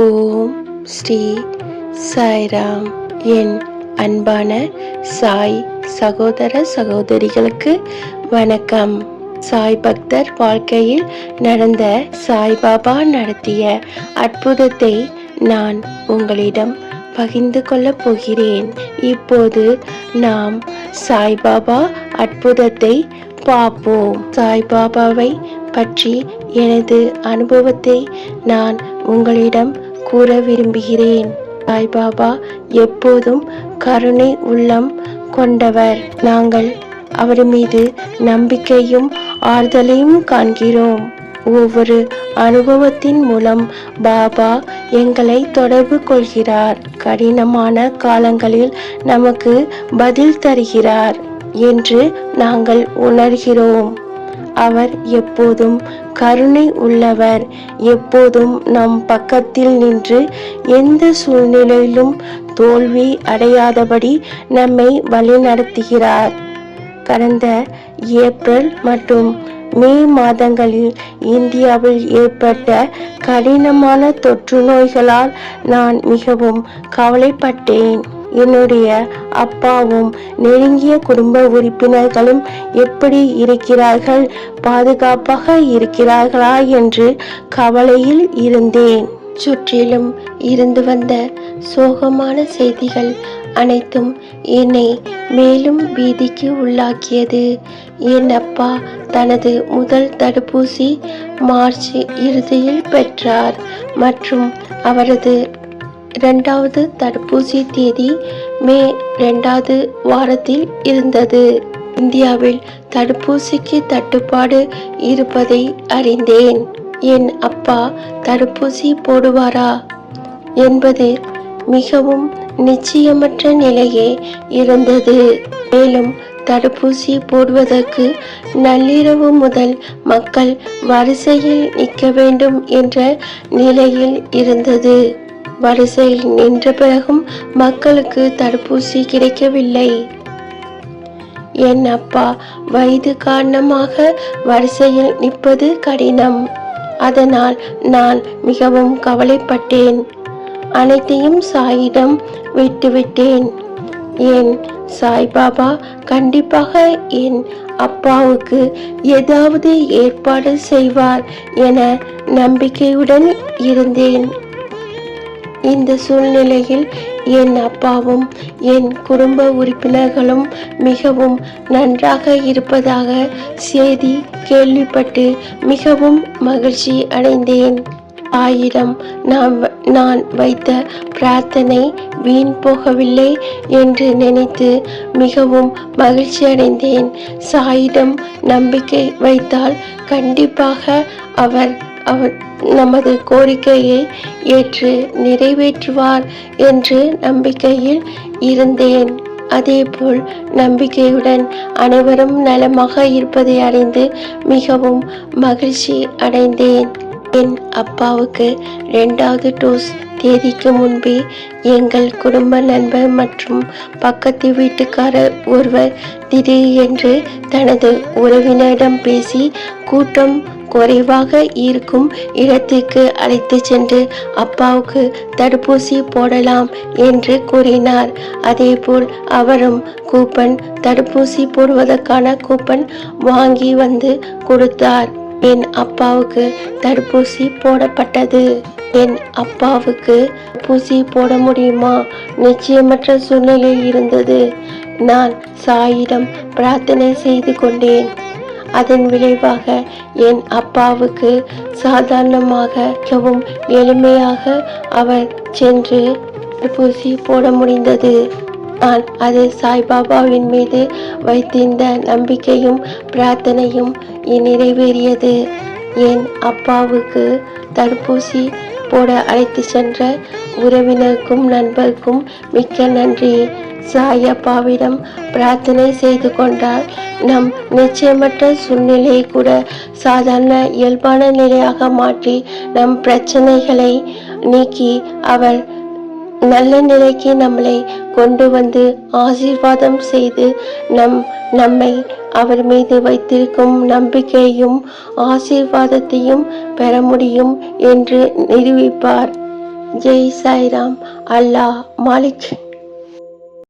ஓம் ஸ்ரீ சாய்ராம். என் அன்பான சாய் சகோதர சகோதரிகளுக்கு வணக்கம். சாய் பக்தர் வாழ்க்கையில் நடந்த சாய்பாபா நடத்திய அற்புதத்தை நான் உங்களிடம் பகிர்ந்து கொள்ளப் போகிறேன். இப்போது நாம் சாய்பாபா அற்புதத்தை பார்ப்போம். சாய்பாபாவை பற்றி எனது அனுபவத்தை நான் உங்களிடம் கூற விரும்புகிறேன். சாய்பாபா எப்போதும் கருணை உள்ளம் கொண்டவர். நாங்கள் அவர் மீது நம்பிக்கையும் ஆறுதலையும் காண்கிறோம். ஒவ்வொரு அனுபவத்தின் மூலம் பாபா எங்களை தொடர்பு கொள்கிறார். கடினமான காலங்களில் நமக்கு பதில் தருகிறார் என்று நாங்கள் உணர்கிறோம். அவர் எப்போதும் கருணை உள்ளவர். எப்போதும் நம் பக்கத்தில் நின்று எந்த சூழ்நிலையிலும் தோல்வி அடையாதபடி நம்மை வழிநடத்துகிறார். கடந்த ஏப்ரல் மற்றும் மே மாதங்களில் இந்தியாவில் ஏற்பட்ட கடினமான தொற்று நோய்களால் நான் மிகவும் கவலைப்பட்டேன். என்னுடைய அப்பாவும் நெருங்கிய குடும்ப உறுப்பினர்களும் எப்படி இருக்கிறார்கள், பாதுகாப்பாக இருக்கிறார்களா என்று கவலையில் இருந்தேன். சுற்றிலும் இருந்து வந்த சோகமான செய்திகள் அனைத்தும் என்னை மேலும் பீதிக்கு உள்ளாக்கியது. என் அப்பா தனது முதல் தடுப்பூசி மார்ச் இறுதியில் பெற்றார் மற்றும் அவரது இரண்டாவது தடுப்பூசி தேதி மே 2வது வாரத்தில் இருந்தது. இந்தியாவில் தடுப்பூசிக்கு தட்டுப்பாடு இருப்பதை அறிந்தேன். என் அப்பா தடுப்பூசி போடுவாரா என்பது மிகவும் நிச்சயமற்ற நிலையே இருந்தது. மேலும் தடுப்பூசி போடுவதற்கு நள்ளிரவு முதல் மக்கள் வரிசையில் நிற்க வேண்டும் என்ற நிலையில் இருந்தது. வரிசையில் நின்ற பிறகும் மக்களுக்கு தடுப்பூசி கிடைக்கவில்லை. என் அப்பா வயது காரணமாக வரிசையில் நிற்பது கடினம். அதனால் நான் மிகவும் கவலைப்பட்டேன். அனைத்தையும் சாயிடம் விட்டுவிட்டேன். என் சாய்பாபா கண்டிப்பாக என் அப்பாவுக்கு ஏதாவது ஏற்பாடு செய்வார் என நம்பிக்கையுடன் இருந்தேன். இந்த சூழ்நிலையில் என் அப்பாவும் என் குடும்ப உறுப்பினர்களும் மிகவும் நன்றாக இருப்பதாக செய்தி கேள்விப்பட்டு மிகவும் மகிழ்ச்சி அடைந்தேன். ஆயிரம் நான் வைத்த பிரார்த்தனை வீண் போகவில்லை என்று நினைத்து மிகவும் மகிழ்ச்சி அடைந்தேன். சாயிடம் நம்பிக்கை வைத்தால் கண்டிப்பாக அவர் நமது கோரிக்கையை ஏற்று நிறைவேற்றுவார் என்று நம்பிக்கையில் இருந்தேன். அதேபோல் நம்பிக்கையுடன் அனைவரும் நலமாக இருப்பதை அறிந்து மிகவும் மகிழ்ச்சி அடைந்தேன். என் அப்பாவுக்கு 2வது டோஸ் தேதிக்கு முன்பே எங்கள் குடும்ப நண்பர் மற்றும் பக்கத்து வீட்டுக்காரர் ஒருவர் திடீரென்று தனது உறவினரிடம் பேசி கூட்டம் குறைவாக இருக்கும் இடத்திற்கு அழைத்து சென்று அப்பாவுக்கு தடுப்பூசி போடலாம் என்று கூறினார். அதேபோல் அவரும் கூப்பன் தடுப்பூசி போடுவதற்கான கூப்பன் வாங்கி வந்து கொடுத்தார். என் அப்பாவுக்கு தடுப்பூசி போடப்பட்டது. என் அப்பாவுக்கு தடுப்பூசி போட முடியுமா நிச்சயமற்ற சூழ்நிலை இருந்தது. நான் சாயிடம் பிரார்த்தனை செய்து கொண்டேன். அதன் விளைவாக என் அப்பாவுக்கு சாதாரணமாக மிகவும் எளிமையாக அவர் சென்று தடுப்பூசி போட முடிந்தது. நான் அது சாய்பாபாவின் மீது வைத்திருந்த நம்பிக்கையும் பிரார்த்தனையும் நிறைவேறியது. என் அப்பாவுக்கு தடுப்பூசி போட அழைத்து சென்ற உறவினருக்கும் நண்பருக்கும் மிக்க நன்றி. சாய் அப்பாவிடம் பிரார்த்தனை செய்து கொண்டால் நம் நிச்சயமற்ற சூழ்நிலையை கூட சாதாரண இயல்பான நிலையாக மாற்றி நம் பிரச்சனைகளை நீக்கி அவர் நல்ல நிலைக்கு நம்மளை கொண்டு வந்து ஆசீர்வாதம் செய்து நம்மை அவர் மீது வைத்திருக்கும் நம்பிக்கையும் ஆசீர்வாதத்தையும் பெற முடியும் என்று நிரூபிப்பார். ஜெய் சாய்ராம். அல்லாஹ் மாலிக்.